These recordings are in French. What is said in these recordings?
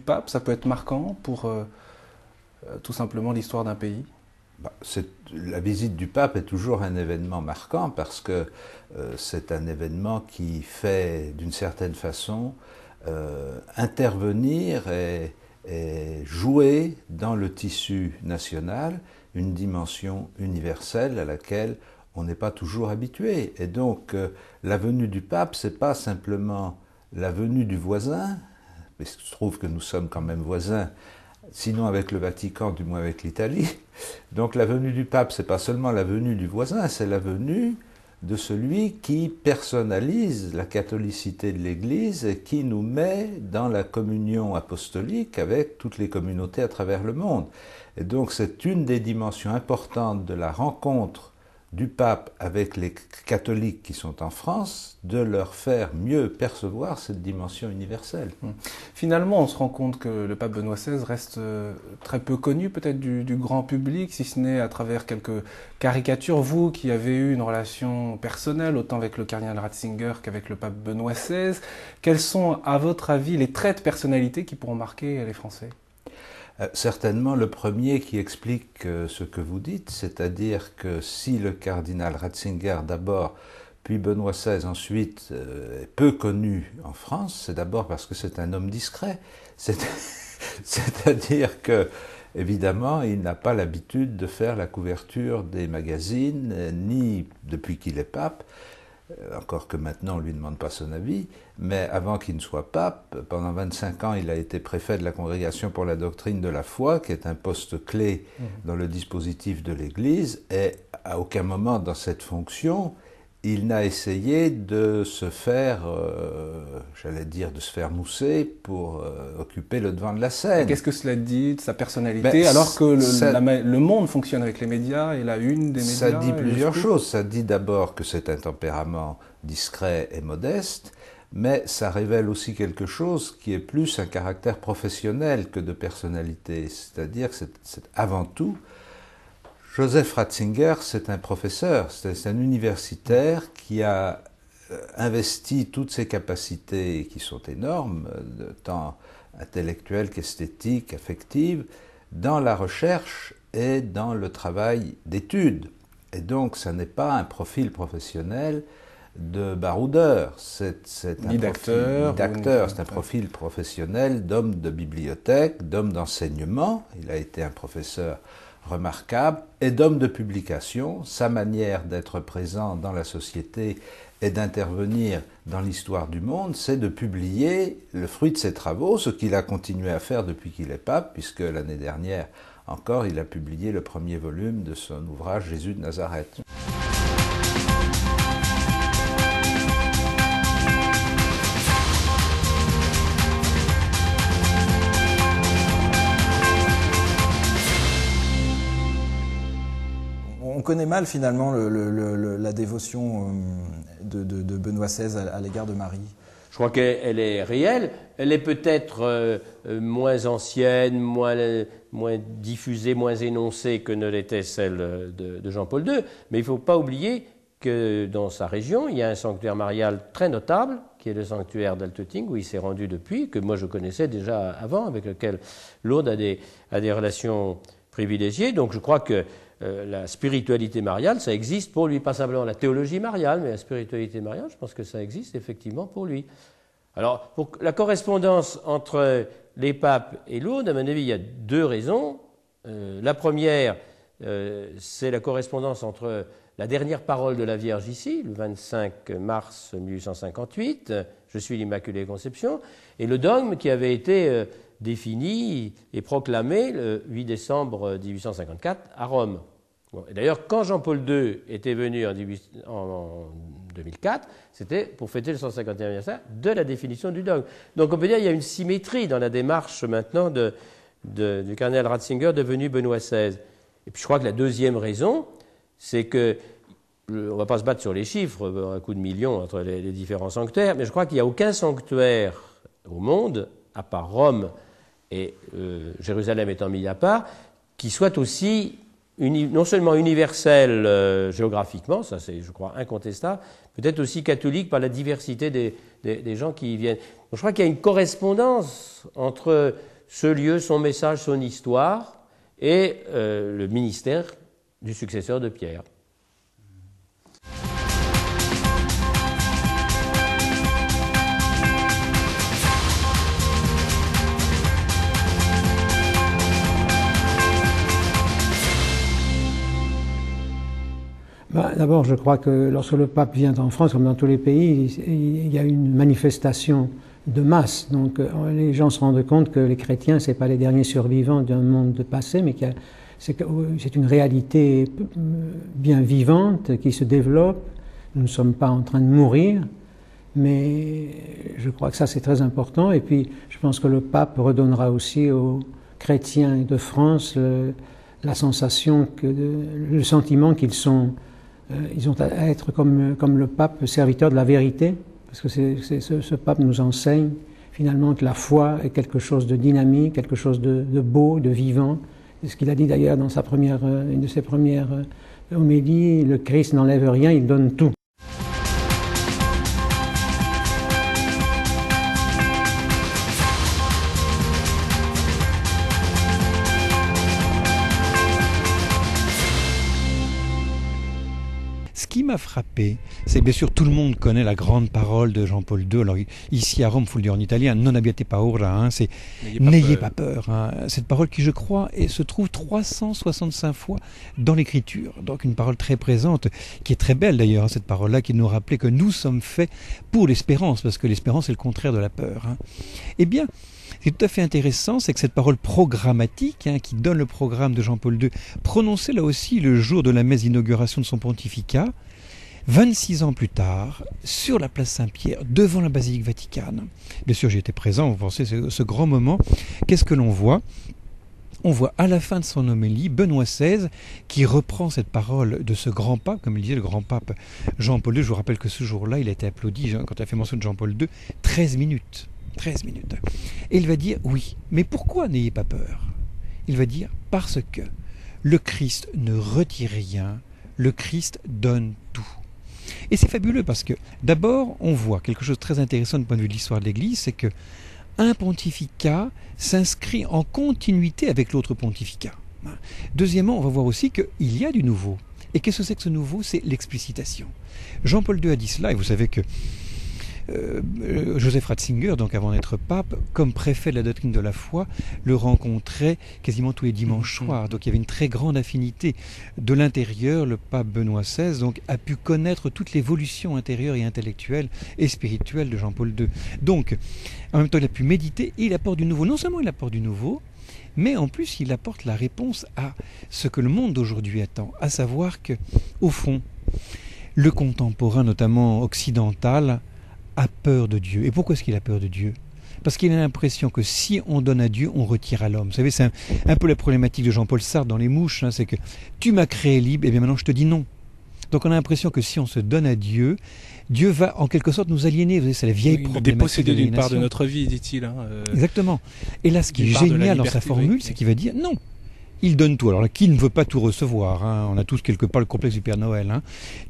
pape, ça peut être marquant pour tout simplement l'histoire d'un pays? La visite du pape est toujours un événement marquant parce que c'est un événement qui fait d'une certaine façon intervenir et jouer dans le tissu national une dimension universelle à laquelle on n'est pas toujours habitué. Et donc la venue du pape, c'est pas simplement la venue du voisin, mais il se trouve que nous sommes quand même voisins, sinon avec le Vatican, du moins avec l'Italie. Donc la venue du pape, c'est pas seulement la venue du voisin, c'est la venue de celui qui personnalise la catholicité de l'Église et qui nous met dans la communion apostolique avec toutes les communautés à travers le monde. Et donc c'est une des dimensions importantes de la rencontre du pape avec les catholiques qui sont en France, de leur faire mieux percevoir cette dimension universelle. Finalement, on se rend compte que le pape Benoît XVI reste très peu connu peut-être du grand public, si ce n'est à travers quelques caricatures. Vous qui avez eu une relation personnelle, autant avec le cardinal Ratzinger qu'avec le pape Benoît XVI, quels sont, à votre avis, les traits de personnalité qui pourront marquer les Français ? Certainement le premier qui explique ce que vous dites, c'est-à-dire que si le cardinal Ratzinger d'abord, puis Benoît XVI ensuite est peu connu en France, c'est d'abord parce que c'est un homme discret. C'est-à-dire que, évidemment, il n'a pas l'habitude de faire la couverture des magazines, ni depuis qu'il est pape, encore que maintenant on ne lui demande pas son avis, mais avant qu'il ne soit pape, pendant 25 ans, il a été préfet de la Congrégation pour la doctrine de la foi, qui est un poste clé dans le dispositif de l'Église, et à aucun moment dans cette fonction, il n'a essayé de se faire, j'allais dire, de se faire mousser pour occuper le devant de la scène. Qu'est-ce que cela dit de sa personnalité, alors que le monde fonctionne avec les médias et la une des médias? Ça dit plusieurs choses. Ça dit d'abord que c'est un tempérament discret et modeste, mais ça révèle aussi quelque chose qui est plus un caractère professionnel que de personnalité. C'est-à-dire que c'est avant tout, Joseph Ratzinger, c'est un professeur, c'est un universitaire qui a investi toutes ses capacités, qui sont énormes, tant intellectuelles qu'esthétiques, affectives, dans la recherche et dans le travail d'études. Et donc, ça n'est pas un profil professionnel de baroudeur, c'est un profil professionnel d'homme de bibliothèque, d'homme d'enseignement. Il a été un professeur remarquable, et d'homme de publication. Sa manière d'être présent dans la société et d'intervenir dans l'histoire du monde, c'est de publier le fruit de ses travaux, ce qu'il a continué à faire depuis qu'il est pape, puisque l'année dernière encore, il a publié le premier volume de son ouvrage « Jésus de Nazareth ». On connaît mal finalement la dévotion de Benoît XVI à l'égard de Marie. Je crois qu'elle est réelle. Elle est peut-être moins ancienne, moins diffusée, moins énoncée que ne l'était celle de Jean-Paul II. Mais il ne faut pas oublier que dans sa région, il y a un sanctuaire marial très notable, qui est le sanctuaire d'Altötting, où il s'est rendu depuis, que moi je connaissais déjà avant, avec lequel Lourdes a des relations privilégiées. Donc je crois que la spiritualité mariale, ça existe pour lui, pas simplement la théologie mariale, mais la spiritualité mariale, je pense que ça existe effectivement pour lui. Alors, pour la correspondance entre les papes et Lourdes, à mon avis, il y a deux raisons. La première, c'est la correspondance entre la dernière parole de la Vierge ici, le 25 mars 1858, « Je suis l'Immaculée Conception », et le dogme qui avait été défini et proclamé le 8 décembre 1854 à Rome. Bon, et d'ailleurs, quand Jean-Paul II était venu en 2004, c'était pour fêter le 150e anniversaire de la définition du dogme. Donc on peut dire qu'il y a une symétrie dans la démarche maintenant du cardinal Ratzinger devenu Benoît XVI. Et puis je crois que la deuxième raison, c'est que, on ne va pas se battre sur les chiffres, un coup de millions entre les différents sanctuaires, mais je crois qu'il n'y a aucun sanctuaire au monde, à part Rome et Jérusalem étant mis à part, qui soit aussi non seulement universel géographiquement, ça c'est je crois incontestable, peut-être aussi catholique par la diversité des gens qui y viennent. Donc, je crois qu'il y a une correspondance entre ce lieu, son message, son histoire et le ministère du successeur de Pierre. D'abord, je crois que lorsque le pape vient en France, comme dans tous les pays, il y a une manifestation de masse. Donc les gens se rendent compte que les chrétiens, ce n'est pas les derniers survivants d'un monde passé, mais c'est une réalité bien vivante qui se développe. Nous ne sommes pas en train de mourir, mais je crois que ça c'est très important. Et puis je pense que le pape redonnera aussi aux chrétiens de France la sensation, le sentiment qu'ils ont à être comme le pape, serviteur de la vérité, parce que ce pape nous enseigne finalement que la foi est quelque chose de dynamique, quelque chose de beau, de vivant. C'est ce qu'il a dit d'ailleurs dans une de ses premières homélies, le Christ n'enlève rien, il donne tout. Ce qui m'a frappé, c'est bien sûr tout le monde connaît la grande parole de Jean-Paul II. Alors ici à Rome, il faut le dire en italien, non abbiate paura, c'est n'ayez pas peur. Cette parole qui, je crois, se trouve 365 fois dans l'Écriture. Donc une parole très présente, qui est très belle d'ailleurs, cette parole-là, qui nous rappelait que nous sommes faits pour l'espérance, parce que l'espérance est le contraire de la peur. Eh bien, ce qui est tout à fait intéressant, c'est que cette parole programmatique, qui donne le programme de Jean-Paul II, prononcée là aussi le jour de la messe d'inauguration de son pontificat, 26 ans plus tard, sur la place Saint-Pierre, devant la basilique Vaticane. Bien sûr, j'y étais présent, vous pensez, ce grand moment. Qu'est-ce que l'on voit ? On voit à la fin de son homélie Benoît XVI qui reprend cette parole de ce grand pape, comme il disait le grand pape Jean-Paul II. Je vous rappelle que ce jour-là, il a été applaudi, quand il a fait mention de Jean-Paul II, 13 minutes. 13 minutes. Et il va dire, oui, mais pourquoi n'ayez pas peur ? Il va dire, parce que le Christ ne retire rien, le Christ donne tout. Et c'est fabuleux parce que, d'abord, on voit quelque chose de très intéressant du point de vue de l'histoire de l'Église, c'est que un pontificat s'inscrit en continuité avec l'autre pontificat. Deuxièmement, on va voir aussi qu'il y a du nouveau. Et qu'est-ce que c'est que ce nouveau ? C'est l'explicitation. Jean-Paul II a dit cela, et vous savez que Joseph Ratzinger, donc avant d'être pape, comme préfet de la doctrine de la foi, le rencontrait quasiment tous les dimanches soirs. Donc il y avait une très grande affinité de l'intérieur. Le pape Benoît XVI donc, a pu connaître toute l'évolution intérieure et intellectuelle et spirituelle de Jean-Paul II. Donc, en même temps, il a pu méditer et il apporte du nouveau. Non seulement il apporte du nouveau, mais en plus il apporte la réponse à ce que le monde d'aujourd'hui attend, à savoir que, au fond, le contemporain, notamment occidental, a peur de Dieu. Et pourquoi est-ce qu'il a peur de Dieu ? Parce qu'il a l'impression que si on donne à Dieu, on retire à l'homme. Vous savez, c'est un peu la problématique de Jean-Paul Sartre dans Les Mouches, c'est que tu m'as créé libre, et bien maintenant je te dis non. Donc on a l'impression que si on se donne à Dieu, Dieu va en quelque sorte nous aliéner. Vous savez, c'est la vieille problématique déposséder de d'une part de notre vie, dit-il. Exactement. Et là, ce qui est génial dans sa formule, c'est qu'il va dire non. Il donne tout. Alors là, qui ne veut pas tout recevoir ? On a tous quelque part le complexe du Père Noël.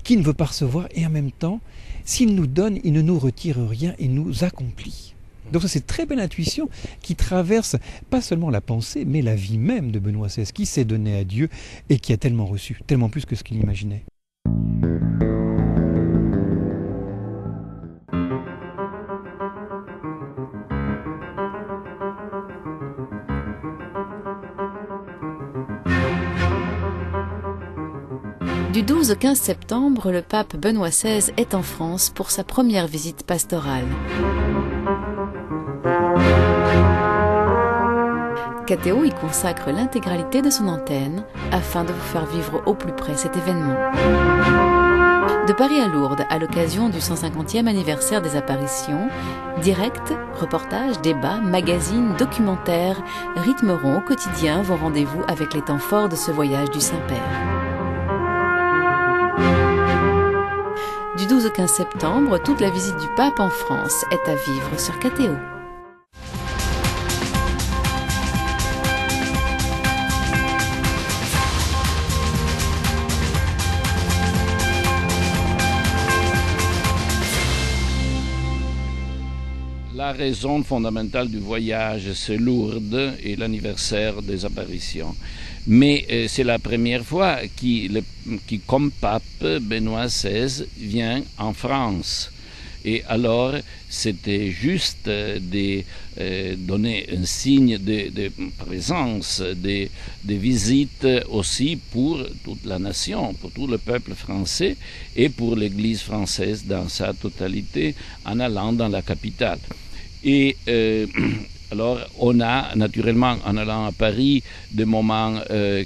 Qui ne veut pas recevoir ? Et en même temps, s'il nous donne, il ne nous retire rien, il nous accomplit. Donc ça, c'est une très belle intuition qui traverse pas seulement la pensée, mais la vie même de Benoît XVI, qui s'est donné à Dieu et qui a tellement reçu, tellement plus que ce qu'il imaginait. Du 12 au 15 septembre, le pape Benoît XVI est en France pour sa première visite pastorale. KTO y consacre l'intégralité de son antenne afin de vous faire vivre au plus près cet événement. De Paris à Lourdes, à l'occasion du 150e anniversaire des apparitions, directs, reportages, débats, magazines, documentaires rythmeront au quotidien vos rendez-vous avec les temps forts de ce voyage du Saint-Père. Du 12 au 15 septembre, toute la visite du pape en France est à vivre sur KTO. La raison fondamentale du voyage, c'est Lourdes et l'anniversaire des apparitions. Mais c'est la première fois qui, comme pape, Benoît XVI vient en France. Et alors, c'était juste de donner un signe de présence, de visite aussi pour toute la nation, pour tout le peuple français et pour l'Église française dans sa totalité en allant dans la capitale. Et alors, on a naturellement, en allant à Paris, des moments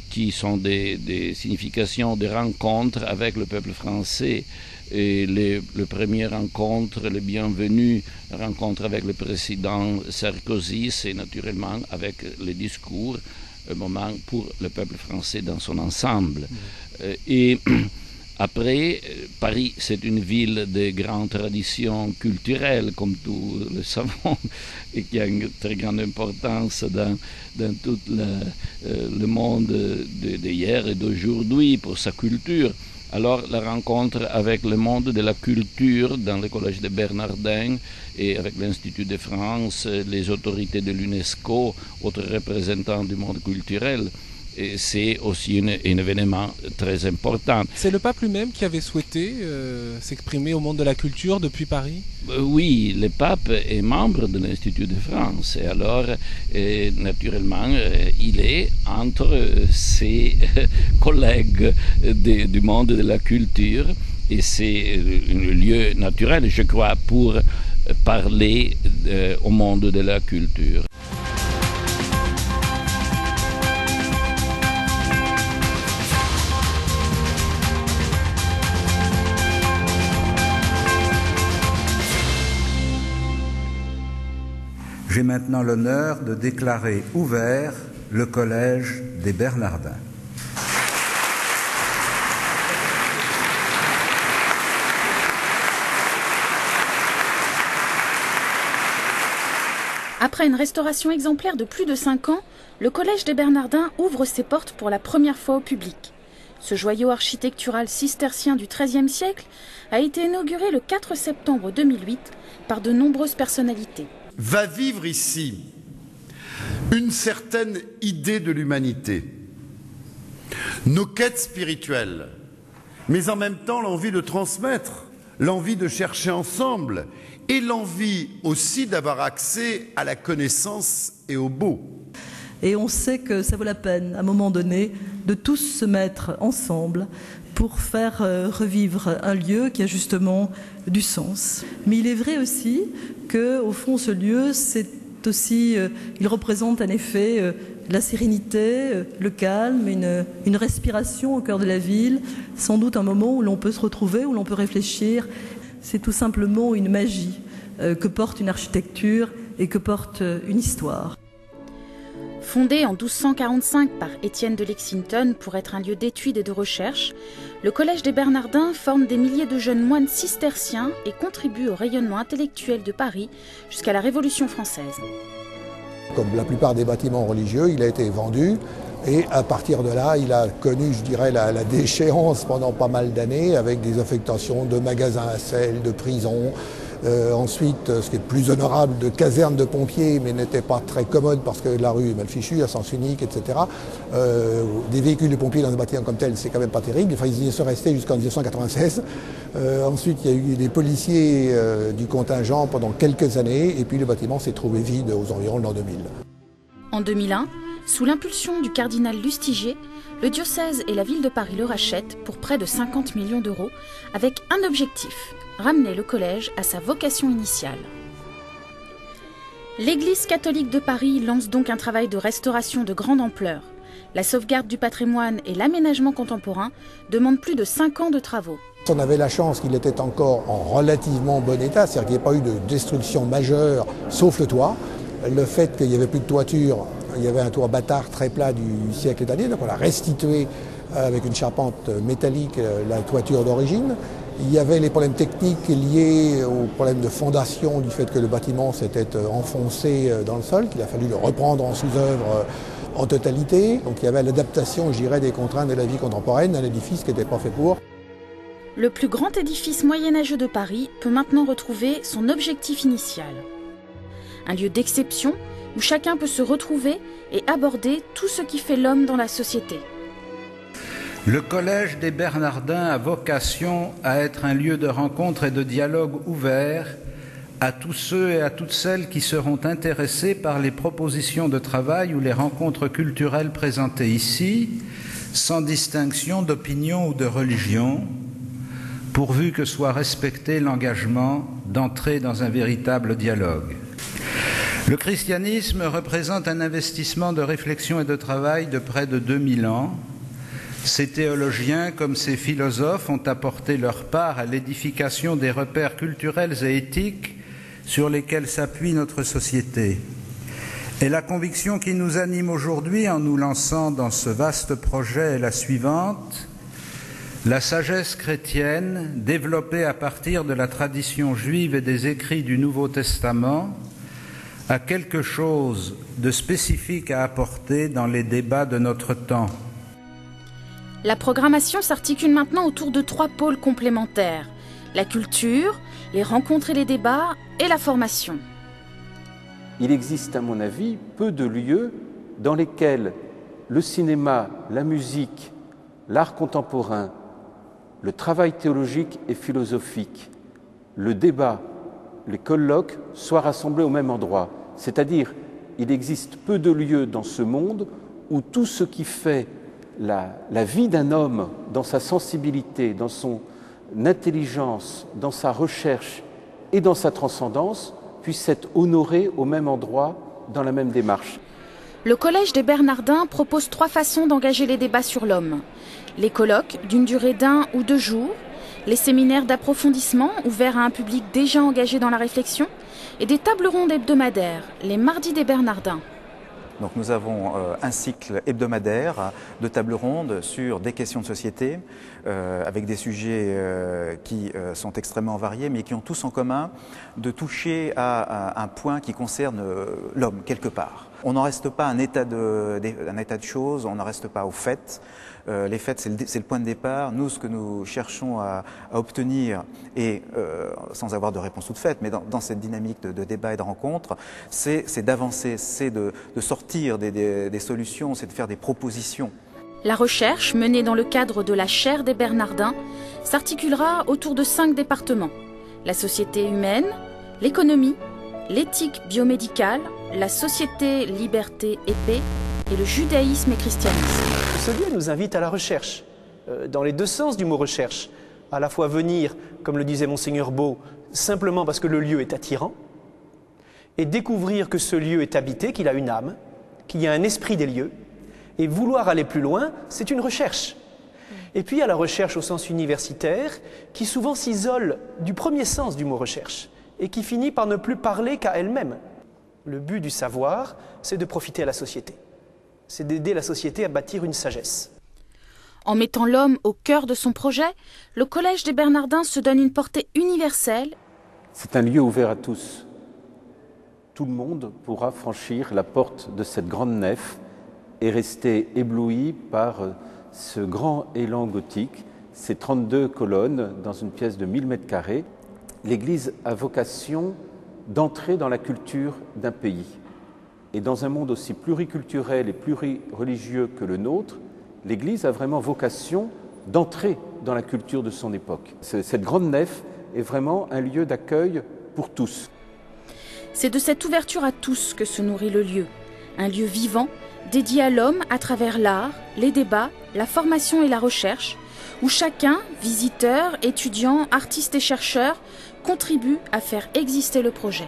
qui sont des significations de rencontres avec le peuple français. Et le premier rencontre, le bienvenu, rencontre avec le président Sarkozy, c'est naturellement avec les discours, un moment pour le peuple français dans son ensemble. Et après, Paris, c'est une ville de grande tradition culturelle, comme tous le savons, et qui a une très grande importance dans tout le monde d'hier et d'aujourd'hui pour sa culture. Alors la rencontre avec le monde de la culture dans le collège des Bernardins et avec l'Institut de France, les autorités de l'UNESCO, autres représentants du monde culturel, c'est aussi un événement très important. C'est le pape lui-même qui avait souhaité s'exprimer au monde de la culture depuis Paris ? Oui, le pape est membre de l'Institut de France et alors naturellement il est entre ses collègues du monde de la culture et c'est un lieu naturel, je crois, pour parler au monde de la culture. J'ai maintenant l'honneur de déclarer ouvert le Collège des Bernardins. Après une restauration exemplaire de plus de 5 ans, le Collège des Bernardins ouvre ses portes pour la première fois au public. Ce joyau architectural cistercien du XIIIe siècle a été inauguré le 4 septembre 2008 par de nombreuses personnalités. Va vivre ici une certaine idée de l'humanité, nos quêtes spirituelles, mais en même temps l'envie de transmettre, l'envie de chercher ensemble et l'envie aussi d'avoir accès à la connaissance et au beau. Et on sait que ça vaut la peine, à un moment donné, de tous se mettre ensemble pour faire revivre un lieu qui a justement du sens. Mais il est vrai aussi que, au fond, ce lieu, c'est aussi, il représente en effet la sérénité, le calme, une respiration au cœur de la ville, sans doute un moment où l'on peut se retrouver, où l'on peut réfléchir. C'est tout simplement une magie que porte une architecture et que porte une histoire. Fondé en 1245 par Étienne de Lexington pour être un lieu d'études et de recherche, le Collège des Bernardins forme des milliers de jeunes moines cisterciens et contribue au rayonnement intellectuel de Paris jusqu'à la Révolution française. Comme la plupart des bâtiments religieux, il a été vendu et à partir de là, il a connu, je dirais, la déchéance pendant pas mal d'années avec des affectations de magasins à sel, de prisons. Ensuite, ce qui est plus honorable, de casernes de pompiers, mais n'était pas très commode parce que la rue est mal fichue, à sens unique, etc. Des véhicules de pompiers dans un bâtiment comme tel, c'est quand même pas terrible. Enfin, ils y sont restés jusqu'en 1996. Ensuite, il y a eu des policiers du contingent pendant quelques années, et puis le bâtiment s'est trouvé vide aux environs de l'an 2000. En 2001, sous l'impulsion du cardinal Lustiger, le diocèse et la ville de Paris le rachètent pour près de 50 millions d'euros, avec un objectif: ramener le collège à sa vocation initiale. L'Église catholique de Paris lance donc un travail de restauration de grande ampleur. La sauvegarde du patrimoine et l'aménagement contemporain demandent plus de 5 ans de travaux. On avait la chance qu'il était encore en relativement bon état, c'est-à-dire qu'il n'y ait pas eu de destruction majeure, sauf le toit. Le fait qu'il n'y avait plus de toiture, il y avait un toit bâtard très plat du siècle dernier, donc on a restitué avec une charpente métallique la toiture d'origine. Il y avait les problèmes techniques liés aux problèmes de fondation, du fait que le bâtiment s'était enfoncé dans le sol, qu'il a fallu le reprendre en sous-œuvre en totalité. Donc il y avait l'adaptation, je dirais, des contraintes de la vie contemporaine d'un édifice qui n'était pas fait pour. Le plus grand édifice moyenâgeux de Paris peut maintenant retrouver son objectif initial. un lieu d'exception où chacun peut se retrouver et aborder tout ce qui fait l'homme dans la société. Le Collège des Bernardins a vocation à être un lieu de rencontre et de dialogue ouvert à tous ceux et à toutes celles qui seront intéressés par les propositions de travail ou les rencontres culturelles présentées ici, sans distinction d'opinion ou de religion, pourvu que soit respecté l'engagement d'entrer dans un véritable dialogue. Le christianisme représente un investissement de réflexion et de travail de près de 2000 ans. Ces théologiens, comme ces philosophes, ont apporté leur part à l'édification des repères culturels et éthiques sur lesquels s'appuie notre société. Et la conviction qui nous anime aujourd'hui en nous lançant dans ce vaste projet est la suivante: la sagesse chrétienne, développée à partir de la tradition juive et des écrits du Nouveau Testament, a quelque chose de spécifique à apporter dans les débats de notre temps. La programmation s'articule maintenant autour de 3 pôles complémentaires: la culture, les rencontres et les débats, et la formation. Il existe, à mon avis, peu de lieux dans lesquels le cinéma, la musique, l'art contemporain, le travail théologique et philosophique, le débat, les colloques soient rassemblés au même endroit. C'est-à-dire, il existe peu de lieux dans ce monde où tout ce qui fait la vie d'un homme, dans sa sensibilité, dans son intelligence, dans sa recherche et dans sa transcendance, puisse être honoré au même endroit, dans la même démarche. Le Collège des Bernardins propose 3 façons d'engager les débats sur l'homme. Les colloques, d'une durée d'1 ou 2 jours, les séminaires d'approfondissement ouverts à un public déjà engagé dans la réflexion, et des tables rondes hebdomadaires, les mardis des Bernardins. Donc nous avons un cycle hebdomadaire de tables rondes sur des questions de société, avec des sujets qui sont extrêmement variés, mais qui ont tous en commun de toucher à un point qui concerne l'homme, quelque part. On n'en reste pas un état de choses, on n'en reste pas aux faits. Les faits, c'est le point de départ. Nous, ce que nous cherchons à obtenir, et sans avoir de réponse toute faite, mais dans cette dynamique de débat et de rencontre, c'est d'avancer, c'est de sortir des solutions, c'est de faire des propositions. La recherche, menée dans le cadre de la chaire des Bernardins, s'articulera autour de 5 départements: la société humaine, l'économie, l'éthique biomédicale, la société, liberté et paix, et le judaïsme et christianisme. Ce lieu nous invite à la recherche, dans les 2 sens du mot recherche. À la fois venir, comme le disait Monseigneur Beau, simplement parce que le lieu est attirant, et découvrir que ce lieu est habité, qu'il a une âme, qu'il y a un esprit des lieux, et vouloir aller plus loin, c'est une recherche. Et puis il y a la recherche au sens universitaire, qui souvent s'isole du premier sens du mot recherche, et qui finit par ne plus parler qu'à elle-même. Le but du savoir, c'est de profiter à la société. C'est d'aider la société à bâtir une sagesse. En mettant l'homme au cœur de son projet, le Collège des Bernardins se donne une portée universelle. C'est un lieu ouvert à tous. Tout le monde pourra franchir la porte de cette grande nef et rester ébloui par ce grand élan gothique, ces 32 colonnes dans une pièce de 1000 mètres carrés. L'Église a vocation d'entrer dans la culture d'un pays. Et dans un monde aussi pluriculturel et plurireligieux que le nôtre, l'Église a vraiment vocation d'entrer dans la culture de son époque. Cette grande nef est vraiment un lieu d'accueil pour tous. C'est de cette ouverture à tous que se nourrit le lieu. Un lieu vivant, dédié à l'homme à travers l'art, les débats, la formation et la recherche, où chacun, visiteur, étudiant, artiste et chercheur, contribue à faire exister le projet.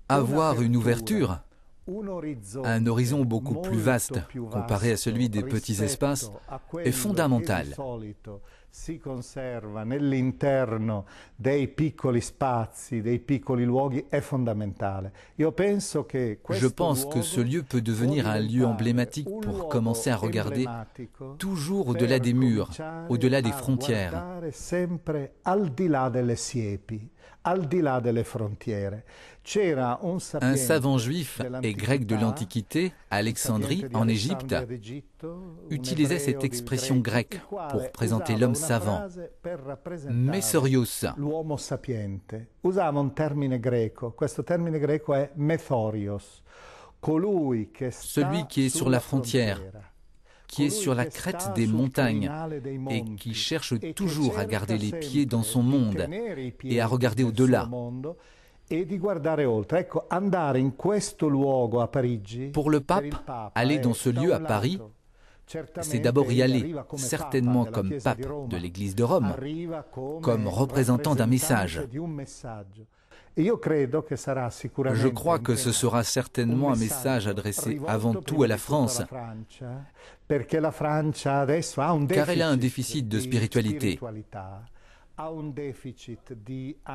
Avoir une ouverture, Un horizon beaucoup plus vaste, comparé à celui des petits espaces, est fondamental. Si conserva nell'interno dei piccoli spazi, dei piccoli luoghi, è fondamentale. Je pense que ce lieu peut devenir un lieu emblématique pour commencer à regarder toujours au-delà des murs, au-delà des frontières. Sempre al di là delle siepi, al di là delle frontiere. Un savant juif et grec de l'Antiquité, Alexandrie, en Égypte, utilisait cette expression grecque pour présenter l'homme savant, Methorios. L'uomo sapiente usava un termine greco, questo termine greco è Methorios, colui che celui qui est sur la frontière, qui est sur la crête des montagnes et qui cherche toujours à garder les pieds dans son monde et à regarder au-delà. Pour le pape, aller dans ce lieu à Paris, c'est d'abord y aller, certainement comme pape de l'Église de Rome, comme représentant d'un message. Je crois que ce sera certainement un message adressé avant tout à la France, car elle a un déficit de spiritualité.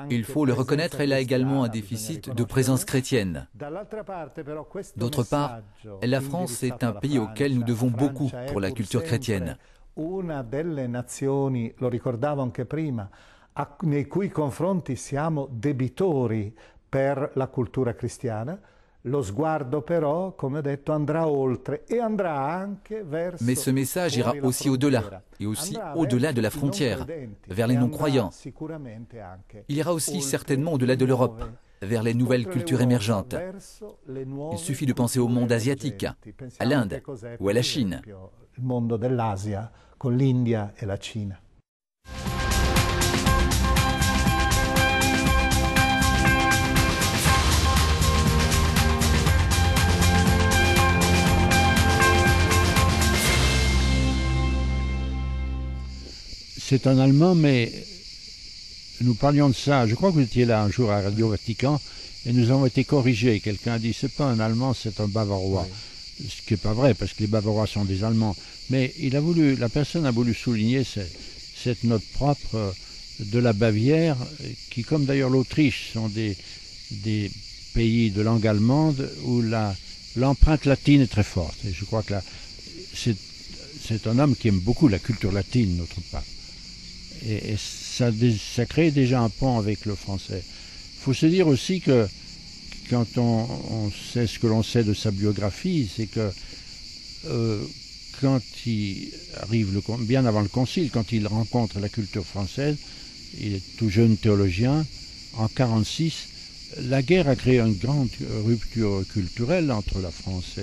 Il faut le reconnaître, elle a également un déficit de présence chrétienne. D'autre part, la France est un pays auquel nous devons beaucoup pour la culture chrétienne. Una delle nazioni, lo ricordavo anche prima, nei cui confronti siamo debitori per la cultura cristiana. Lo sguardo però, come ho detto, andrà oltre e andrà anche verso. Mais ce message ira aussi au-delà, et aussi au-delà de la frontière, vers les non-croyants. Il ira aussi certainement au-delà de l'Europe, vers les nouvelles cultures émergentes. Il suffit de penser au monde asiatique, à l'Inde ou à la Chine. Il mondo dell'Asia, con l'India e la Cina. C'est un Allemand, mais nous parlions de ça. Je crois que vous étiez là un jour à Radio Vatican et nous avons été corrigés. Quelqu'un a dit c'est pas un Allemand, c'est un Bavarois. Oui. Ce qui n'est pas vrai parce que les Bavarois sont des Allemands. Mais la personne a voulu souligner cette note propre de la Bavière, qui, comme d'ailleurs l'Autriche, sont des pays de langue allemande où l'empreinte latine est très forte. Et je crois que c'est un homme qui aime beaucoup la culture latine, notre pape. Et ça crée déjà un pont avec le français. Il faut se dire aussi que quand on sait ce que l'on sait de sa biographie, c'est que quand il arrive, bien avant le Concile, quand il rencontre la culture française, il est tout jeune théologien, en 1946, la guerre a créé une grande rupture culturelle entre la France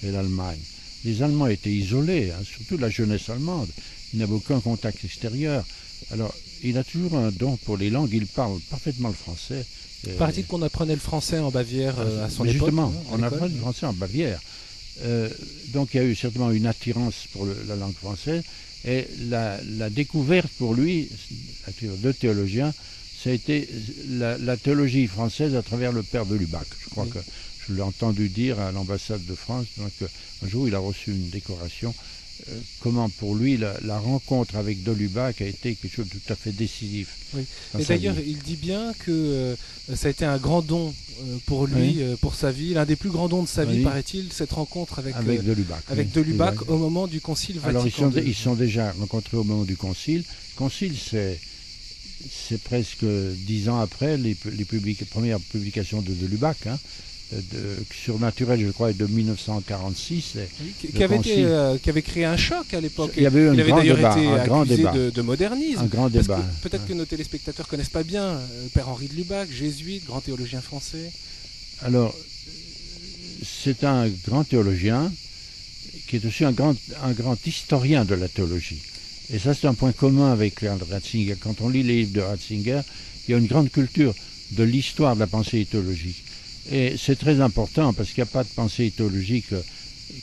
et l'Allemagne. Les Allemands étaient isolés, hein, surtout la jeunesse allemande. Ils n'avaient aucun contact extérieur. Alors, il a toujours un don pour les langues, il parle parfaitement le français. Paraît-il qu'on apprenait le français en Bavière à son époque. Justement, on apprenait le français en Bavière. Donc il y a eu certainement une attirance pour la langue française. Et la découverte pour lui, de théologien, ça a été la théologie française à travers le père de Lubac. Je crois que je l'ai entendu dire à l'ambassade de France. Donc, un jour, il a reçu une décoration. Comment pour lui la rencontre avec de Lubac a été quelque chose de tout à fait décisif. Oui. Et d'ailleurs, il dit bien que ça a été un grand don pour lui, pour sa vie, l'un des plus grands dons de sa vie, paraît-il, cette rencontre avec de Lubac. Avec de Lubac au moment du Concile Vatican II. Alors ils sont déjà rencontrés au moment du Concile. Le Concile, c'est presque 10 ans après les premières publications de Lubac. Hein. Surnaturel, je crois, est de 1946. Qui avait créé un choc à l'époque. Il y avait eu il avait d'ailleurs été grand accusé débat. De modernisme. Un grand débat. Peut-être que nos téléspectateurs ne connaissent pas bien Père Henri de Lubac, jésuite, grand théologien français. Alors, c'est un grand théologien qui est aussi un grand historien de la théologie. Et ça, c'est un point commun avec Ratzinger. Quand on lit les livres de Ratzinger, il y a une grande culture de l'histoire de la pensée théologique. Et c'est très important parce qu'il n'y a pas de pensée théologique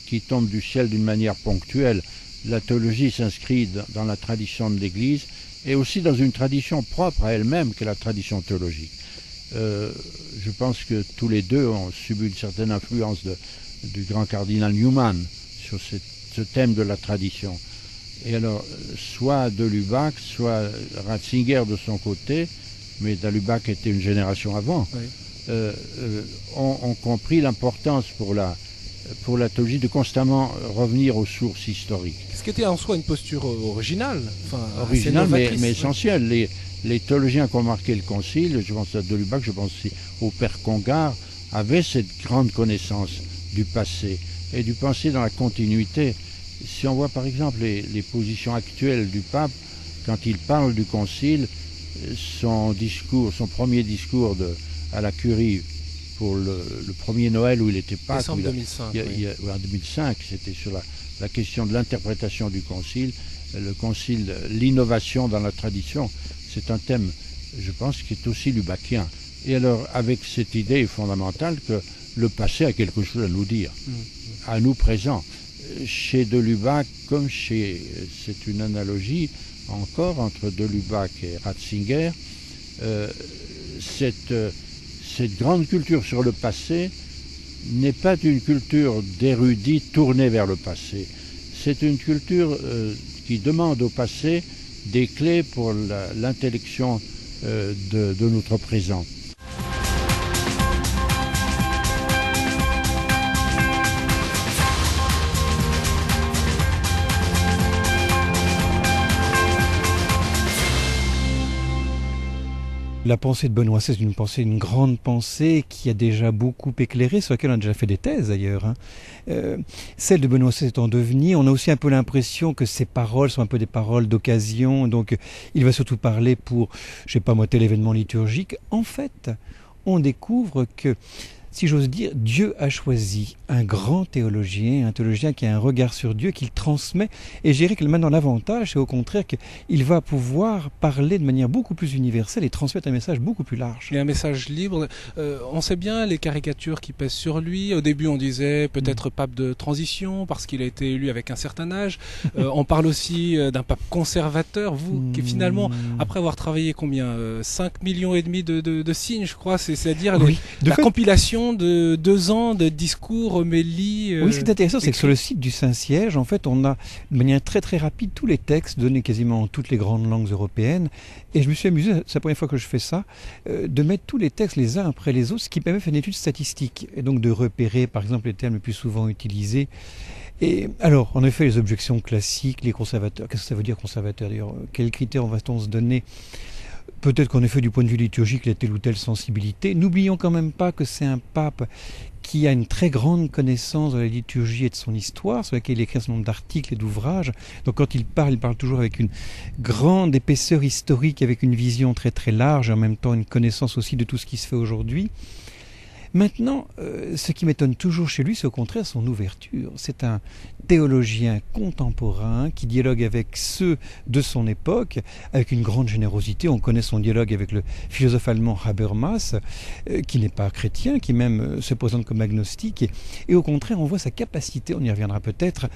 qui tombe du ciel d'une manière ponctuelle. La théologie s'inscrit dans la tradition de l'Église et aussi dans une tradition propre à elle-même qu'est la tradition théologique. je pense que tous les deux ont subi une certaine influence du grand cardinal Newman sur ce thème de la tradition. Et alors, soit de Lubac, soit Ratzinger de son côté, mais de Lubac était une génération avant, oui. Ont compris l'importance pour la théologie de constamment revenir aux sources historiques. Ce qui était en soi une posture originale. Originale, mais essentielle. Les théologiens qui ont marqué le Concile, je pense à de Lubac, je pense aussi au Père Congar, avaient cette grande connaissance du passé et du passé dans la continuité. Si on voit par exemple les positions actuelles du pape, quand il parle du Concile, son premier discours à la Curie pour le premier Noël où il était Pâques, décembre 2005, en 2005, c'était sur la question de l'interprétation du Concile, le Concile, l'innovation dans la tradition, c'est un thème, je pense, qui est aussi lubacien. Et alors, avec cette idée fondamentale que le passé a quelque chose à nous dire, à nous présents. Chez de Lubac, comme c'est une analogie encore entre de Lubac et Ratzinger, cette grande culture sur le passé n'est pas une culture d'érudits tournés vers le passé. C'est une culture qui demande au passé des clés pour l'intellection de notre présent. La pensée de Benoît XVI est une grande pensée qui a déjà beaucoup éclairé, sur laquelle on a déjà fait des thèses d'ailleurs. Celle de Benoît XVI est en devenir. On a aussi un peu l'impression que ses paroles sont un peu des paroles d'occasion. Donc il va surtout parler pour, je sais pas moi, tel événement liturgique. En fait, on découvre que, si j'ose dire, Dieu a choisi un grand théologien, un théologien qui a un regard sur Dieu, qu'il transmet. Et je dirais que maintenant l'avantage, c'est au contraire qu'il va pouvoir parler de manière beaucoup plus universelle et transmettre un message beaucoup plus large. Et un message libre. On sait bien les caricatures qui pèsent sur lui. Au début, on disait peut-être pape de transition parce qu'il a été élu avec un certain âge. On parle aussi d'un pape conservateur. Vous, qui finalement, après avoir travaillé combien 5,5 millions de signes, je crois, c'est-à-dire la compilation de 2 ans de discours, homélies. Oui, ce qui est intéressant, c'est que sur le site du Saint-Siège, en fait, on a de manière très très rapide tous les textes donnés quasiment en toutes les grandes langues européennes. Et je me suis amusé, c'est la première fois que je fais ça, de mettre tous les textes les uns après les autres, ce qui permet de faire une étude statistique et donc de repérer, par exemple, les termes les plus souvent utilisés. Et alors, en effet, les objections classiques, les conservateurs. Qu'est-ce que ça veut dire conservateur d'ailleurs? Quels critères va-t-on se donner? Peut-être qu'en effet, du point de vue liturgique, il a telle ou telle sensibilité. N'oublions quand même pas que c'est un pape qui a une très grande connaissance de la liturgie et de son histoire, sur laquelle il écrit un certain nombre d'articles et d'ouvrages. Donc quand il parle toujours avec une grande épaisseur historique, avec une vision très très large, et en même temps une connaissance aussi de tout ce qui se fait aujourd'hui. Maintenant, ce qui m'étonne toujours chez lui, c'est au contraire son ouverture. C'est un théologien contemporain qui dialogue avec ceux de son époque, avec une grande générosité. On connaît son dialogue avec le philosophe allemand Habermas, qui n'est pas chrétien, qui même se présente comme agnostique. Et au contraire, on voit sa capacité, on y reviendra peut-être,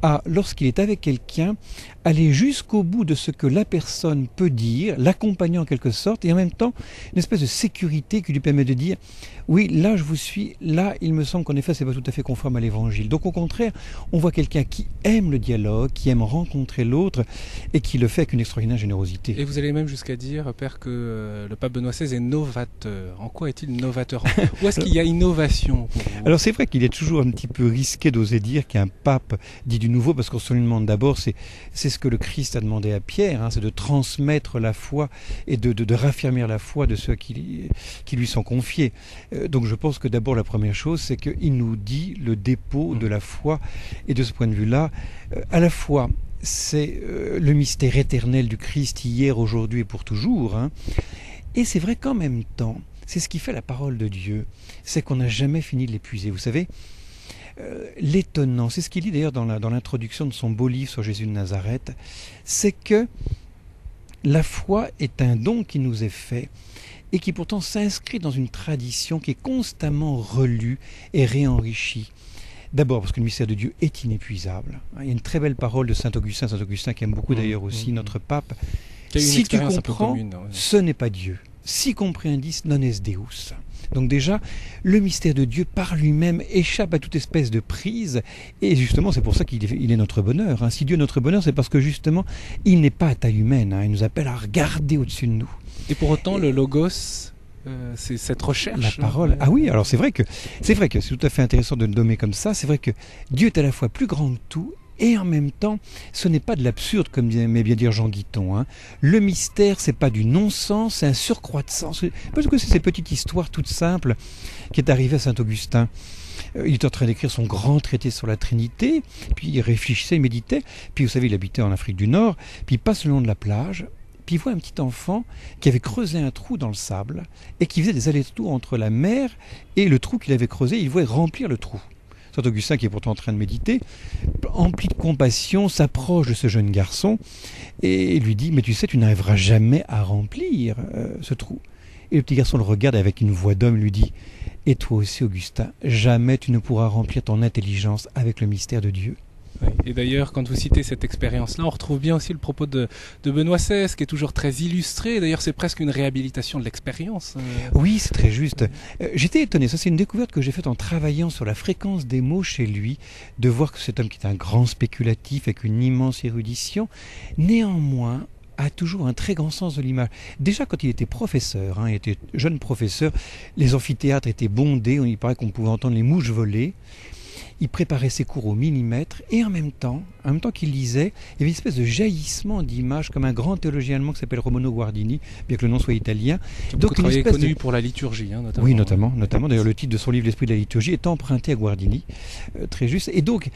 à, lorsqu'il est avec quelqu'un, aller jusqu'au bout de ce que la personne peut dire, l'accompagner en quelque sorte, et en même temps, une espèce de sécurité qui lui permet de dire « Oui, là je vous suis, là il me semble qu'en effet c'est pas tout à fait conforme à l'évangile ». Donc au contraire, on voit quelqu'un qui aime le dialogue, qui aime rencontrer l'autre, et qui le fait avec une extraordinaire générosité. Et vous allez même jusqu'à dire, Père, que le pape Benoît XVI est novateur. En quoi est-il novateur? Où est-ce qu'il y a innovation pour vous? Alors c'est vrai qu'il est toujours un petit peu risqué d'oser dire qu'un pape dit du nouveau, parce qu'on se lui demande d'abord, c'est ce que le Christ a demandé à Pierre, hein, c'est de transmettre la foi et de raffermir la foi de ceux qui lui sont confiés. Donc je pense que d'abord la première chose, c'est qu'il nous dit le dépôt de la foi, et de ce point de vue-là, à la fois c'est le mystère éternel du Christ hier, aujourd'hui et pour toujours, hein, et c'est vrai qu'en même temps, c'est ce qui fait la parole de Dieu, c'est qu'on n'a jamais fini de l'épuiser. Vous savez, l'étonnant, c'est ce qu'il dit d'ailleurs dans l'introduction de son beau livre sur Jésus de Nazareth, c'est que la foi est un don qui nous est fait et qui pourtant s'inscrit dans une tradition qui est constamment relue et réenrichie. D'abord parce que le mystère de Dieu est inépuisable. Il y a une très belle parole de Saint Augustin qui aime beaucoup d'ailleurs aussi notre pape. Si tu comprends, ce n'est pas Dieu. Si comprendis, non est Deus. Donc déjà, le mystère de Dieu par lui-même échappe à toute espèce de prise, et justement c'est pour ça qu'il est notre bonheur. Hein. Si Dieu est notre bonheur, c'est parce que justement, il n'est pas à taille humaine, hein. Il nous appelle à regarder au-dessus de nous. Et pour autant, le logos, c'est cette recherche. La parole. Ah oui, alors c'est vrai que c'est tout à fait intéressant de le nommer comme ça. C'est vrai que Dieu est à la fois plus grand que tout, et en même temps, ce n'est pas de l'absurde, comme aimait bien dire Jean Guiton. Hein. Le mystère, c'est pas du non-sens, c'est un surcroît de sens. Parce que c'est cette petite histoire toute simple qui est arrivée à Saint-Augustin. Il était en train d'écrire son grand traité sur la Trinité, puis il réfléchissait, il méditait. Puis vous savez, il habitait en Afrique du Nord, puis il passe le long de la plage, puis il voit un petit enfant qui avait creusé un trou dans le sable et qui faisait des allers-retours entre la mer et le trou qu'il avait creusé. Il voulait remplir le trou. Saint-Augustin, qui est pourtant en train de méditer, empli de compassion, s'approche de ce jeune garçon et lui dit « Mais tu sais, tu n'arriveras jamais à remplir ce trou. » Et le petit garçon le regarde avec une voix d'homme, lui dit « Et toi aussi, Augustin, jamais tu ne pourras remplir ton intelligence avec le mystère de Dieu. » Oui. Et d'ailleurs, quand vous citez cette expérience-là, on retrouve bien aussi le propos de Benoît XVI, qui est toujours très illustré. D'ailleurs, c'est presque une réhabilitation de l'expérience. Oui, c'est très juste. J'étais étonné, ça c'est une découverte que j'ai faite en travaillant sur la fréquence des mots chez lui, de voir que cet homme qui est un grand spéculatif avec une immense érudition, néanmoins a toujours un très grand sens de l'image. Déjà quand il était professeur, il était jeune professeur, les amphithéâtres étaient bondés, il paraît qu'on pouvait entendre les mouches voler. Il préparait ses cours au millimètre et en même temps qu'il lisait, il y avait une espèce de jaillissement d'images comme un grand théologien allemand qui s'appelle Romano Guardini, bien que le nom soit italien. Donc une espèce connu pour la liturgie, notamment. Oui, notamment. D'ailleurs, le titre de son livre, L'Esprit de la liturgie, est emprunté à Guardini, très juste. Et donc,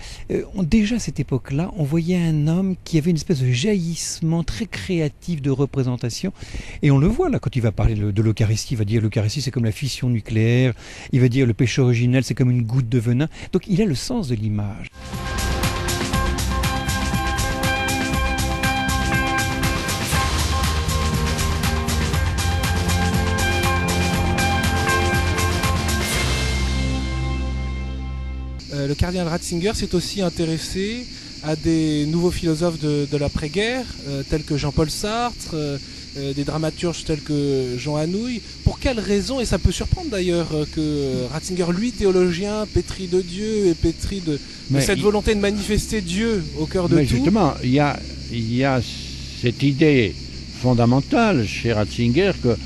déjà à cette époque-là, on voyait un homme qui avait une espèce de jaillissement très créatif de représentation. Et on le voit là, quand il va parler de l'Eucharistie, il va dire l'Eucharistie c'est comme la fission nucléaire, il va dire le péché originel c'est comme une goutte de venin. Donc il a le sens de l'image. Le cardinal Ratzinger s'est aussi intéressé à des nouveaux philosophes de l'après-guerre, tels que Jean-Paul Sartre, des dramaturges tels que Jean Anouilh. Pour quelles raisons, et ça peut surprendre d'ailleurs, que Ratzinger, lui, théologien, pétri de Dieu et pétri de cette volonté de manifester Dieu au cœur de tout. Justement, il y a cette idée fondamentale chez Ratzinger que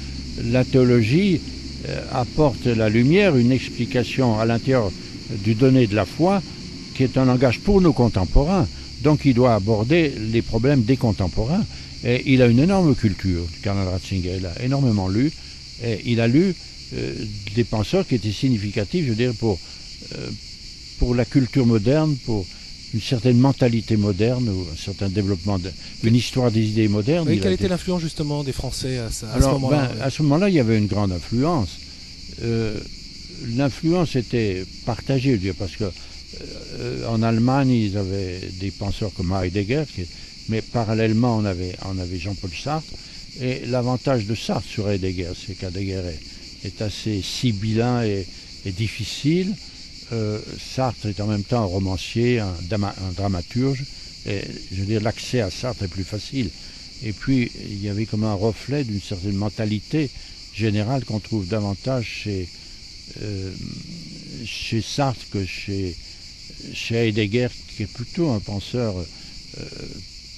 la théologie apporte la lumière, une explication à l'intérieur du donné de la foi, qui est un langage pour nos contemporains. Donc il doit aborder les problèmes des contemporains. Et il a une énorme culture, le cardinal Ratzinger. Il a énormément lu. Et il a lu des penseurs qui étaient significatifs, je veux dire, pour la culture moderne, pour une certaine mentalité moderne, ou un certain développement, une histoire des idées modernes. Et quelle était l'influence justement des Français à ce moment-là? À ce moment-là, il y avait une grande influence. L'influence était partagée, je veux dire, parce que en Allemagne, ils avaient des penseurs comme Heidegger, mais parallèlement, on avait Jean-Paul Sartre. Et l'avantage de Sartre sur Heidegger, c'est qu'Heidegger est assez sibyllin et difficile. Sartre est en même temps un romancier, un dramaturge. Et je veux dire, l'accès à Sartre est plus facile. Et puis, il y avait comme un reflet d'une certaine mentalité générale qu'on trouve davantage chez Sartre que chez Heidegger, qui est plutôt un penseur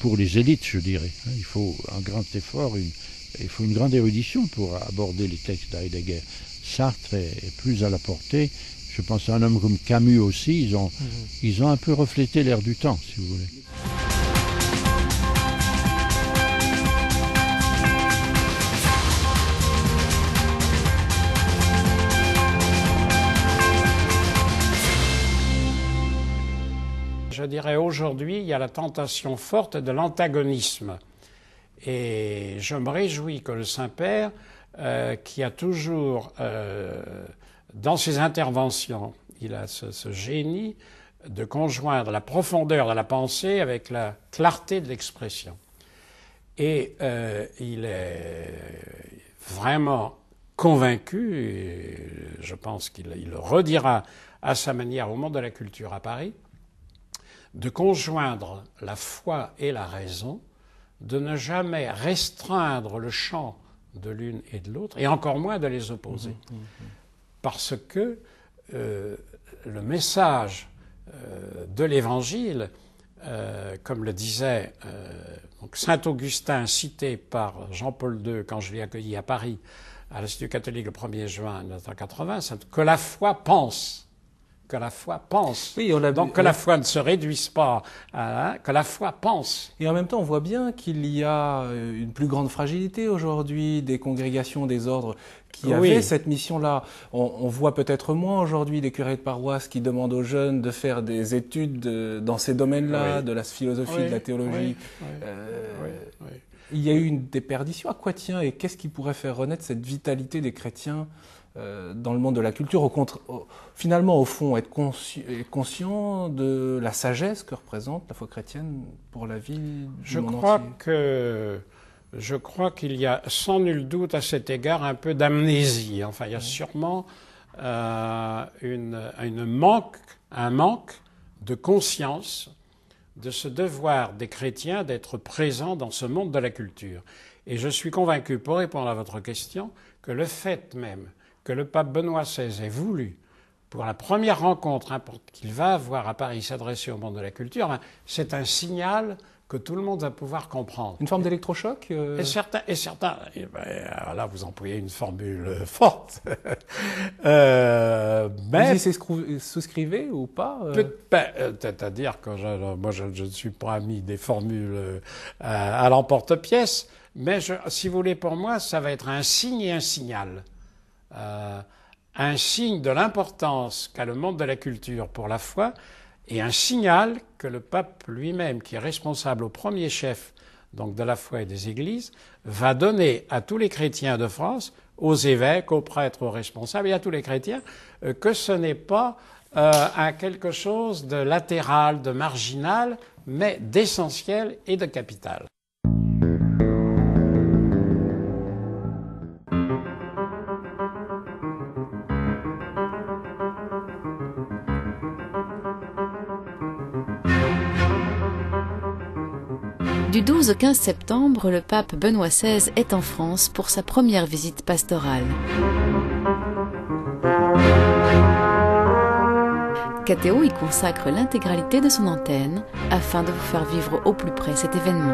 pour les élites, je dirais. Il faut un grand effort, il faut une grande érudition pour aborder les textes d'Heidegger. Sartre est plus à la portée. Je pense à un homme comme Camus aussi. Ils ont un peu reflété l'air du temps, si vous voulez. Je dirais aujourd'hui, il y a la tentation forte de l'antagonisme. Et je me réjouis que le Saint-Père, qui a toujours, dans ses interventions, il a ce génie de conjoindre la profondeur de la pensée avec la clarté de l'expression. Et il est vraiment convaincu, et je pense qu'il le redira à sa manière au Monde de la Culture à Paris, de conjoindre la foi et la raison, de ne jamais restreindre le champ de l'une et de l'autre, et encore moins de les opposer. parce que le message de l'Évangile, comme le disait saint Augustin, cité par Jean-Paul II quand je l'ai accueilli à Paris, à l'Institut catholique le 1er juin 1980, c'est que la foi pense. Que la foi pense. Oui, donc que la foi ne se réduise pas, que la foi pense. Et en même temps, on voit bien qu'il y a une plus grande fragilité aujourd'hui des congrégations, des ordres qui avaient cette mission-là. On voit peut-être moins aujourd'hui des curés de paroisse qui demandent aux jeunes de faire des études dans ces domaines-là, de la philosophie, de la théologie. Il y a eu une déperdition. À quoi tient et qu'est-ce qui pourrait faire renaître cette vitalité des chrétiens dans le monde de la culture, finalement, au fond, être conscient de la sagesse que représente la foi chrétienne pour la vie du monde entier. Je crois qu'il y a sans nul doute à cet égard un peu d'amnésie. Enfin, il y a sûrement un manque de conscience de ce devoir des chrétiens d'être présents dans ce monde de la culture. Et je suis convaincu, pour répondre à votre question, que le fait même que le pape Benoît XVI ait voulu, pour la première rencontre qu'il va avoir à Paris, s'adresser au monde de la culture, c'est un signal que tout le monde va pouvoir comprendre. Une forme d'électrochoc Et certains là vous employez une formule forte. Mais vous y souscrivez ou pas C'est-à-dire que moi je ne suis pas ami des formules à l'emporte-pièce, mais si vous voulez, pour moi, ça va être un signe et un signal. Un signe de l'importance qu'a le monde de la culture pour la foi et un signal que le pape lui-même, qui est responsable au premier chef donc de la foi et des églises, va donner à tous les chrétiens de France, aux évêques, aux prêtres, aux responsables et à tous les chrétiens, que ce n'est pas quelque chose de latéral, de marginal, mais d'essentiel et de capital. Du 12 au 15 septembre, le pape Benoît XVI est en France pour sa première visite pastorale. KTO y consacre l'intégralité de son antenne afin de vous faire vivre au plus près cet événement.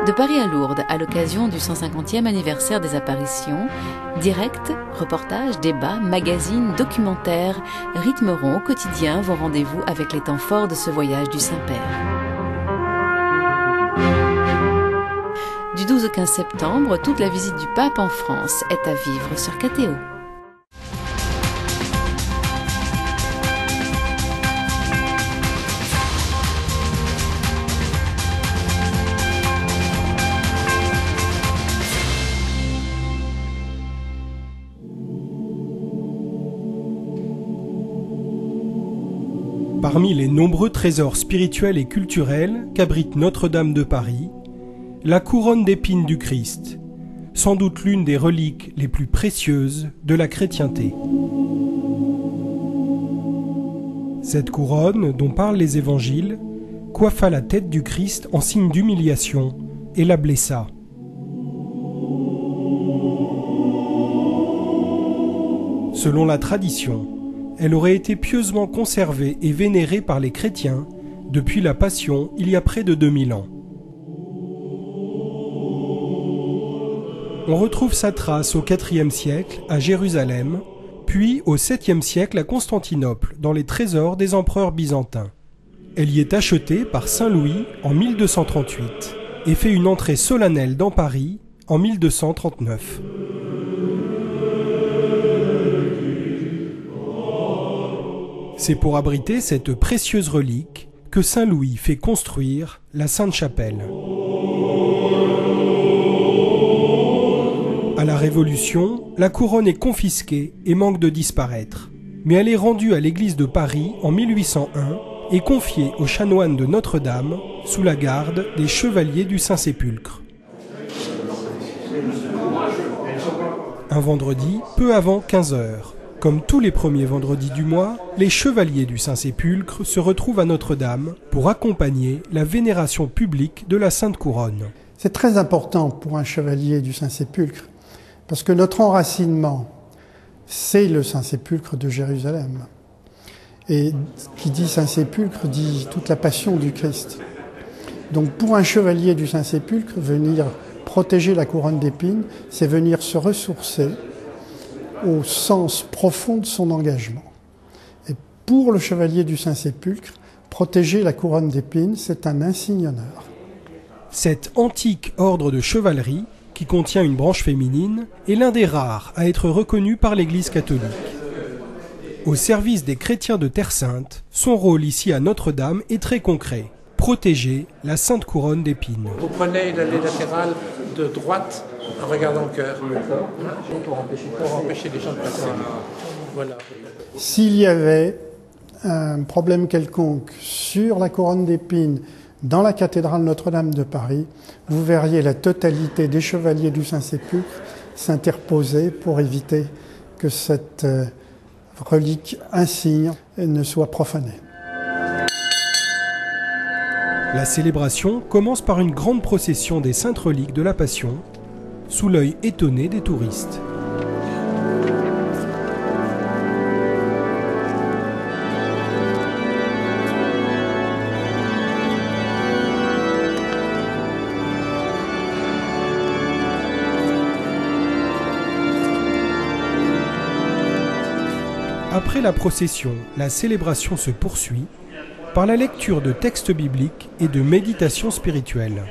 De Paris à Lourdes, à l'occasion du 150e anniversaire des apparitions, direct, reportages, débats, magazines, documentaires rythmeront au quotidien vos rendez-vous avec les temps forts de ce voyage du Saint-Père. Du 12 au 15 septembre, toute la visite du pape en France est à vivre sur KTO. Parmi les nombreux trésors spirituels et culturels qu'abrite Notre-Dame de Paris, la couronne d'épines du Christ, sans doute l'une des reliques les plus précieuses de la chrétienté. Cette couronne, dont parlent les évangiles, coiffa la tête du Christ en signe d'humiliation et la blessa. Selon la tradition, elle aurait été pieusement conservée et vénérée par les chrétiens depuis la Passion il y a près de 2000 ans. On retrouve sa trace au IVe siècle à Jérusalem, puis au VIIe siècle à Constantinople, dans les trésors des empereurs byzantins. Elle y est achetée par Saint Louis en 1238 et fait une entrée solennelle dans Paris en 1239. C'est pour abriter cette précieuse relique que Saint Louis fait construire la Sainte-Chapelle. À la Révolution, la couronne est confisquée et manque de disparaître. Mais elle est rendue à l'église de Paris en 1801 et confiée aux chanoines de Notre-Dame sous la garde des chevaliers du Saint-Sépulcre. Un vendredi, peu avant 15 h. Comme tous les premiers vendredis du mois, les chevaliers du Saint-Sépulcre se retrouvent à Notre-Dame pour accompagner la vénération publique de la Sainte Couronne. C'est très important pour un chevalier du Saint-Sépulcre, parce que notre enracinement c'est le Saint-Sépulcre de Jérusalem. Et qui dit Saint-Sépulcre dit toute la passion du Christ. Donc pour un chevalier du Saint-Sépulcre, venir protéger la couronne d'épines, c'est venir se ressourcer au sens profond de son engagement. Et pour le chevalier du Saint-Sépulcre, protéger la couronne d'épines, c'est un insigne honneur. Cet antique ordre de chevalerie, qui contient une branche féminine, est l'un des rares à être reconnu par l'Église catholique. Au service des chrétiens de Terre Sainte, son rôle ici à Notre-Dame est très concret. Protéger la sainte couronne d'épines. Vous prenez l'allée latérale de droite en regardant le cœur. Pour empêcher les gens de passer. Voilà. S'il y avait un problème quelconque sur la couronne d'épines dans la cathédrale Notre-Dame de Paris, vous verriez la totalité des chevaliers du Saint-Sépulcre s'interposer pour éviter que cette relique insigne ne soit profanée. La célébration commence par une grande procession des saintes reliques de la Passion, sous l'œil étonné des touristes. Après la procession, la célébration se poursuit par la lecture de textes bibliques et de méditations spirituelles.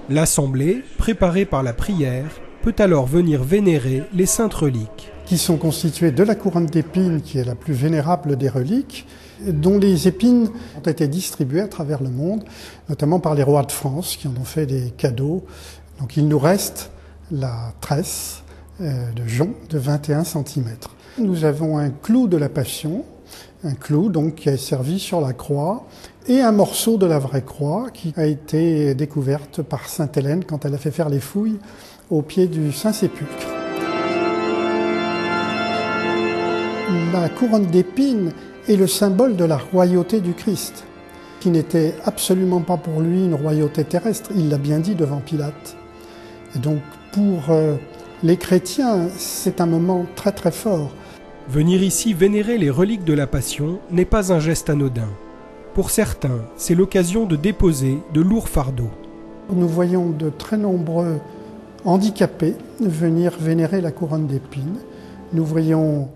L'assemblée, préparée par la prière, peut alors venir vénérer les saintes reliques. Qui sont constituées de la couronne d'épines, qui est la plus vénérable des reliques, dont les épines ont été distribuées à travers le monde, notamment par les rois de France, qui en ont fait des cadeaux. Donc il nous reste la tresse de jonc de 21 cm. Nous avons un clou de la Passion, un clou donc qui est servi sur la croix, et un morceau de la vraie croix qui a été découverte par sainte Hélène quand elle a fait faire les fouilles au pied du Saint-Sépulcre. La couronne d'épines est le symbole de la royauté du Christ, qui n'était absolument pas pour lui une royauté terrestre, il l'a bien dit devant Pilate. Et donc pour les chrétiens, c'est un moment très très fort. Venir ici vénérer les reliques de la Passion n'est pas un geste anodin. Pour certains, c'est l'occasion de déposer de lourds fardeaux. Nous voyons de très nombreux handicapés venir vénérer la couronne d'épines. Nous voyons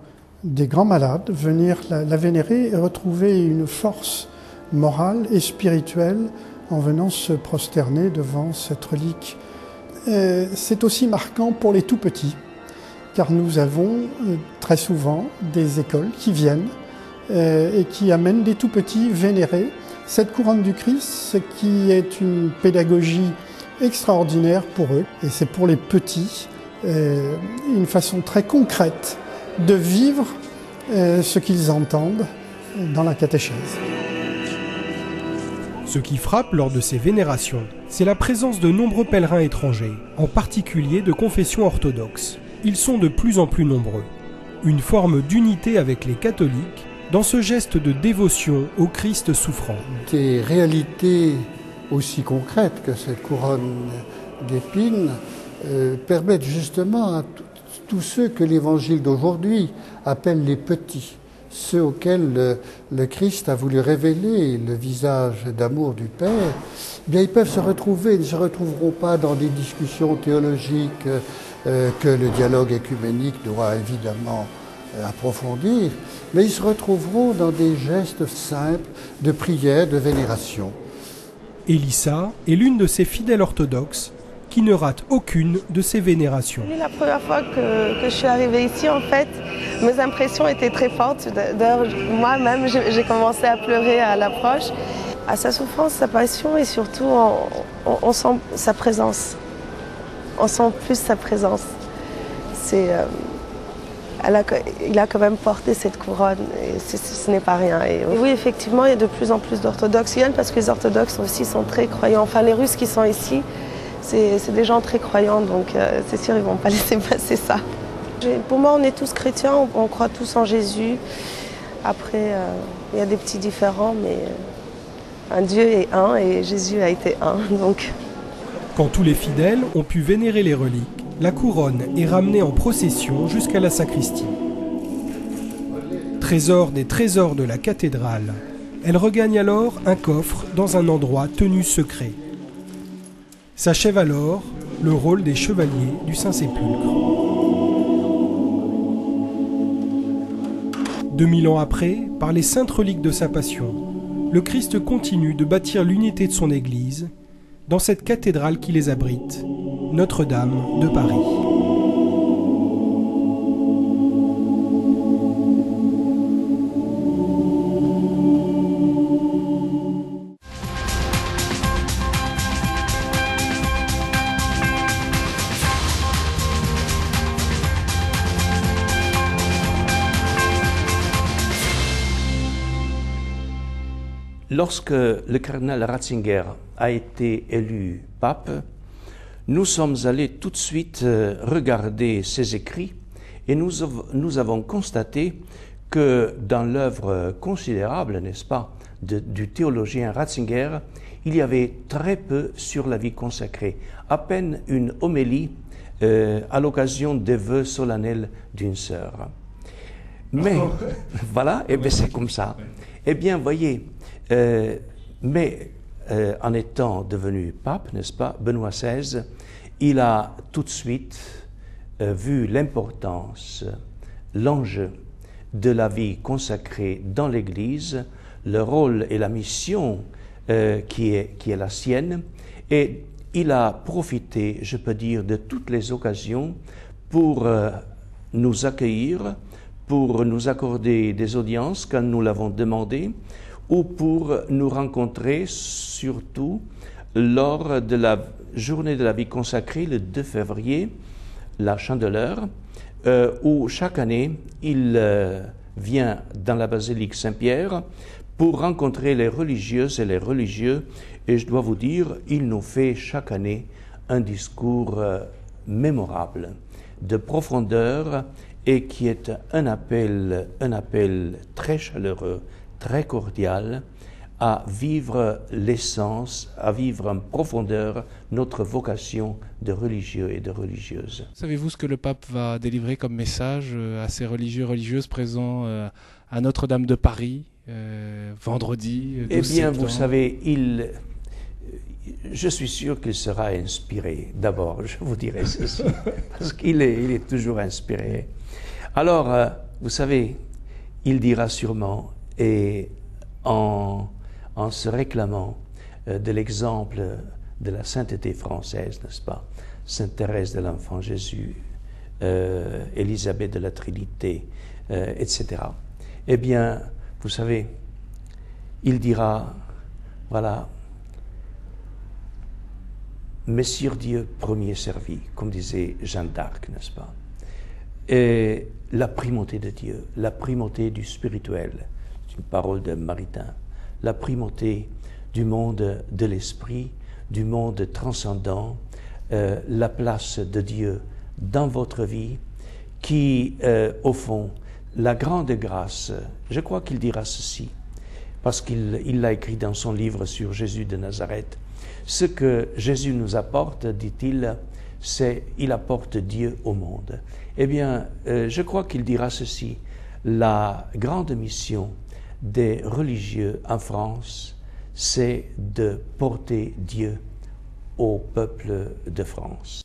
des grands malades venir la vénérer et retrouver une force morale et spirituelle en venant se prosterner devant cette relique. C'est aussi marquant pour les tout-petits, car nous avons très souvent des écoles qui viennent et qui amènent des tout-petits vénérer cette couronne du Christ, ce qui est une pédagogie extraordinaire pour eux. Et c'est pour les petits une façon très concrète de vivre ce qu'ils entendent dans la catéchèse. Ce qui frappe lors de ces vénérations, c'est la présence de nombreux pèlerins étrangers, en particulier de confession orthodoxe. Ils sont de plus en plus nombreux. Une forme d'unité avec les catholiques dans ce geste de dévotion au Christ souffrant. Des réalités aussi concrètes que cette couronne d'épines permettent justement à tous ceux que l'Évangile d'aujourd'hui appelle les petits, ceux auxquels le Christ a voulu révéler le visage d'amour du Père, eh bien ils peuvent se retrouver, ils ne se retrouveront pas dans des discussions théologiques que le dialogue écuménique doit évidemment approfondir, mais ils se retrouveront dans des gestes simples de prière, de vénération. Élissa est l'une de ces fidèles orthodoxes qui ne rate aucune de ces vénérations. La première fois que je suis arrivée ici, en fait, mes impressions étaient très fortes. D'ailleurs, moi-même, j'ai commencé à pleurer à l'approche. À sa souffrance, sa passion et surtout, on sent sa présence. On sent plus sa présence. Il a quand même porté cette couronne et ce n'est pas rien. Et oui, effectivement, il y a de plus en plus d'orthodoxes qui viennent parce que les orthodoxes aussi sont très croyants. Enfin, les Russes qui sont ici, c'est des gens très croyants, donc c'est sûr, ils ne vont pas laisser passer ça. Pour moi, on est tous chrétiens, on croit tous en Jésus. Après, il y a des petits différends, mais un Dieu est un et Jésus a été un. Donc. Quand tous les fidèles ont pu vénérer les reliques, la couronne est ramenée en procession jusqu'à la sacristie. Trésor des trésors de la cathédrale, elle regagne alors un coffre dans un endroit tenu secret. S'achève alors le rôle des chevaliers du Saint-Sépulcre. 2000 ans après, par les saintes reliques de sa passion, le Christ continue de bâtir l'unité de son Église dans cette cathédrale qui les abrite, Notre-Dame de Paris. Lorsque le cardinal Ratzinger a été élu pape, nous sommes allés tout de suite regarder ses écrits et nous avons constaté que dans l'œuvre considérable, n'est-ce pas, du théologien Ratzinger, il y avait très peu sur la vie consacrée, à peine une homélie à l'occasion des vœux solennels d'une sœur. Mais, voilà, et bien c'est comme ça. Eh bien, voyez, en étant devenu pape, n'est-ce pas, Benoît XVI, il a tout de suite vu l'importance, l'enjeu de la vie consacrée dans l'Église, le rôle et la mission qui est la sienne, et il a profité, je peux dire, de toutes les occasions pour nous accueillir, pour nous accorder des audiences quand nous l'avons demandé, ou pour nous rencontrer surtout lors de la journée de la vie consacrée, le 2 février, la Chandeleur, où chaque année, il vient dans la basilique Saint-Pierre pour rencontrer les religieuses et les religieux. Et je dois vous dire, il nous fait chaque année un discours mémorable, de profondeur, et qui est un appel très chaleureux, très cordial, à vivre l'essence, à vivre en profondeur notre vocation de religieux et de religieuses. Savez-vous ce que le pape va délivrer comme message à ces religieux et religieuses présents à Notre-Dame de Paris, vendredi 12 Eh bien, septembre. vous savez, je suis sûr qu'il sera inspiré. D'abord, je vous dirai ceci, parce qu'il est toujours inspiré. Alors, vous savez, il dira sûrement, et en se réclamant de l'exemple de la sainteté française, n'est-ce pas, Sainte Thérèse de l'Enfant Jésus, Élisabeth de la Trinité, etc. Eh bien, vous savez, il dira, voilà, Messire Dieu premier servi, comme disait Jeanne d'Arc, n'est-ce pas? Et la primauté de Dieu, la primauté du spirituel, c'est une parole de Maritain, la primauté du monde de l'esprit, du monde transcendant, la place de Dieu dans votre vie, qui, au fond, la grande grâce, je crois qu'il dira ceci, parce qu'il l'a écrit dans son livre sur Jésus de Nazareth. Ce que Jésus nous apporte, dit-il, c'est il apporte Dieu au monde. Eh bien, je crois qu'il dira ceci, la grande mission des religieux en France, c'est de porter Dieu au peuple de France.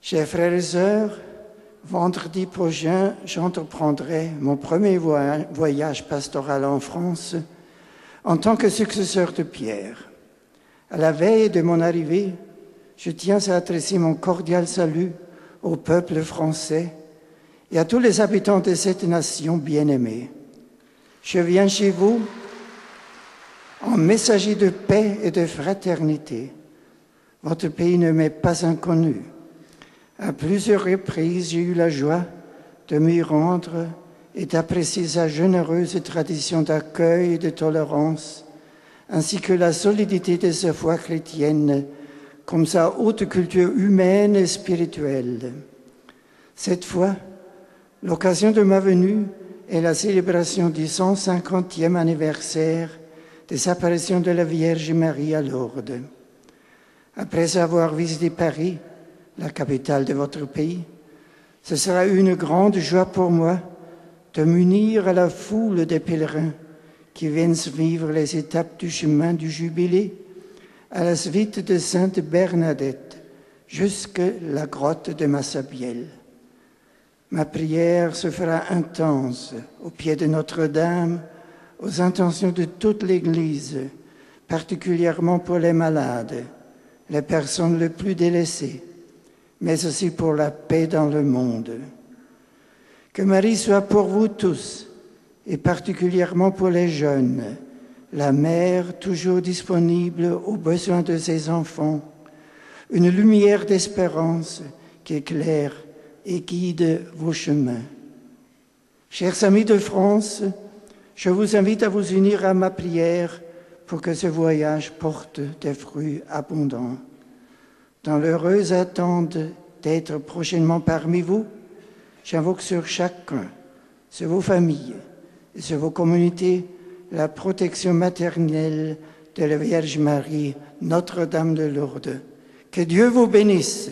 Chers frères et sœurs, vendredi prochain, j'entreprendrai mon premier voyage pastoral en France en tant que successeur de Pierre. À la veille de mon arrivée, je tiens à adresser mon cordial salut au peuple français et à tous les habitants de cette nation bien-aimée. Je viens chez vous en messager de paix et de fraternité. Votre pays ne m'est pas inconnu. À plusieurs reprises, j'ai eu la joie de m'y rendre et d'apprécier sa généreuse tradition d'accueil et de tolérance, ainsi que la solidité de sa foi chrétienne comme sa haute culture humaine et spirituelle. Cette fois, l'occasion de ma venue est la célébration du 150e anniversaire des apparitions de la Vierge Marie à Lourdes. Après avoir visité Paris, la capitale de votre pays, ce sera une grande joie pour moi de m'unir à la foule des pèlerins qui viennent vivre les étapes du chemin du Jubilé à la suite de Sainte Bernadette jusqu'à la grotte de Massabielle. Ma prière se fera intense au pied de Notre-Dame, aux intentions de toute l'Église, particulièrement pour les malades, les personnes les plus délaissées, mais aussi pour la paix dans le monde. Que Marie soit pour vous tous, et particulièrement pour les jeunes, la mère toujours disponible aux besoins de ses enfants, une lumière d'espérance qui éclaire et guide vos chemins. Chers amis de France, je vous invite à vous unir à ma prière pour que ce voyage porte des fruits abondants. Dans l'heureuse attente d'être prochainement parmi vous, j'invoque sur chacun, sur vos familles et sur vos communautés, la protection maternelle de la Vierge Marie, Notre-Dame de Lourdes. Que Dieu vous bénisse.